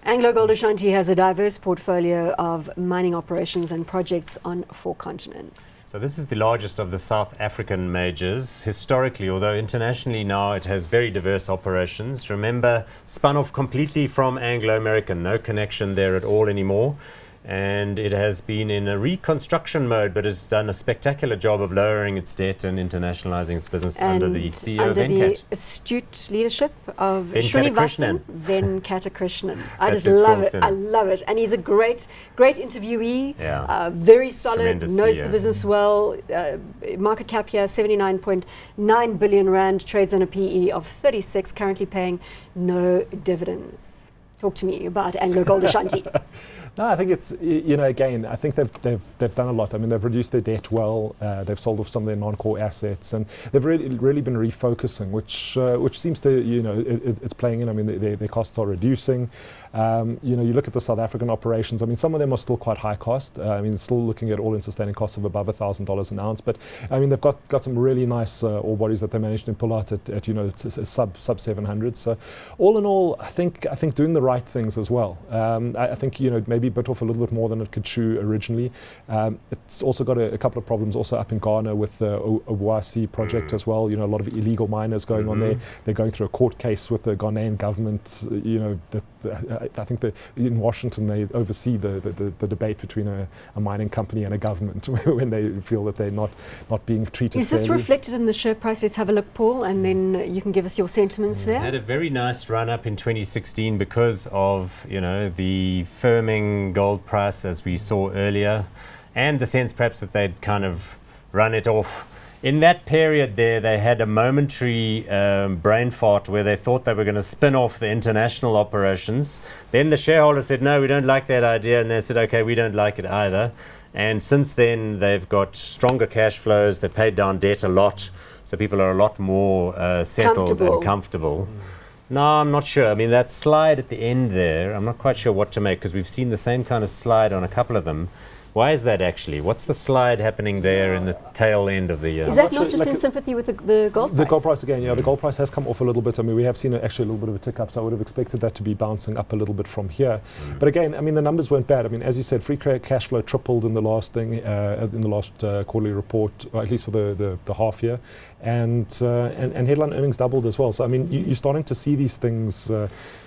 AngloGold Ashanti has a diverse portfolio of mining operations and projects on 4 continents. So this is the largest of the South African majors historically, although internationally now it has very diverse operations. Remember, spun off completely from Anglo-American, no connection there at all anymore. And it has been in a reconstruction mode, but has done a spectacular job of lowering its debt and internationalizing its business under the CEO of Under the Venkat. astute leadership of Venkatakrishnan. Venkatakrishnan. I That's just his love full it. surname. I love it. And he's a great Yeah. interviewee, very solid, Tremendous knows CEO. the business well. Market cap here, 79.9 billion rand, trades on a PE of 36, currently paying no dividends. Talk to me about AngloGold Ashanti. No, I think it's, again, I think they've done a lot. I mean, they've reduced their debt well. They've sold off some of their non-core assets, and they've really been refocusing, which seems to, it's playing in. I mean, their costs are reducing. You look at the South African operations. I mean, some of them are still quite high cost. I mean, still looking at all-in sustaining costs of above $1,000 an ounce. But I mean, they've got some really nice ore bodies that they managed to pull out at sub 700. So all in all, I think doing the right things as well. I think maybe bit off a little bit more than it could chew originally. It's also got a couple of problems also up in Ghana with the Obuasi project as well. A lot of illegal miners going on there. They're going through a court case with the Ghanaian government. I think that in Washington they oversee the debate between a mining company and a government when they feel that they're not being treated Is this fairly. reflected in the share price? Let's have a look, Paul, and then you can give us your sentiments there. Had a very nice run up in 2016 because of the firming gold price as we saw earlier, and the sense perhaps that they'd kind of run it off. In that period there, they had a momentary brain fart where they thought they were going to spin off the international operations. Then the shareholders said, no, we don't like that idea, and they said, okay, we don't like it either. And since then, they've got stronger cash flows. They paid down debt a lot, so people are a lot more settled and comfortable. No, I'm not sure. I mean, that slide at the end there, I'm not quite sure what to make, because we've seen the same kind of slide on a couple of them. Why is that actually? What's the slide happening there in the tail end of the year? Is that not just in sympathy with the gold price? The gold price again, the gold price has come off a little bit. I mean, we have seen actually a little bit of a tick up, so I would have expected that to be bouncing up a little bit from here. But again, I mean, the numbers weren't bad. I mean, as you said, free cash flow tripled in the last quarterly report, or at least for the half year, and headline earnings doubled as well. So I mean, you're starting to see these things.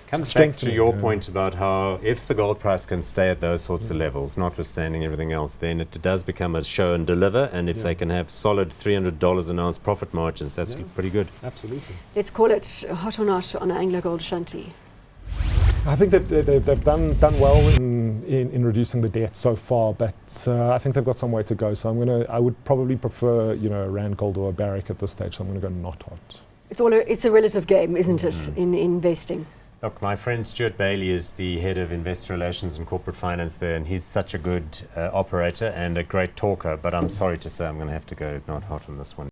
Comes back to your point about how if the gold price can stay at those sorts of levels, notwithstanding everything else, then it does become a show and deliver. And if they can have solid $300 an ounce profit margins, that's pretty good. Absolutely. Let's call it hot or not on AngloGold Ashanti. I think they've done well in reducing the debt so far, but I think they've got some way to go. So I would probably prefer a Rand Gold or a Barrick at this stage. So I'm going to go not hot. It's a relative game, isn't it, in investing? Look, my friend Stuart Bailey is the head of investor relations and corporate finance there, and he's such a good operator and a great talker, but I'm sorry to say I'm going to have to go not hot on this one.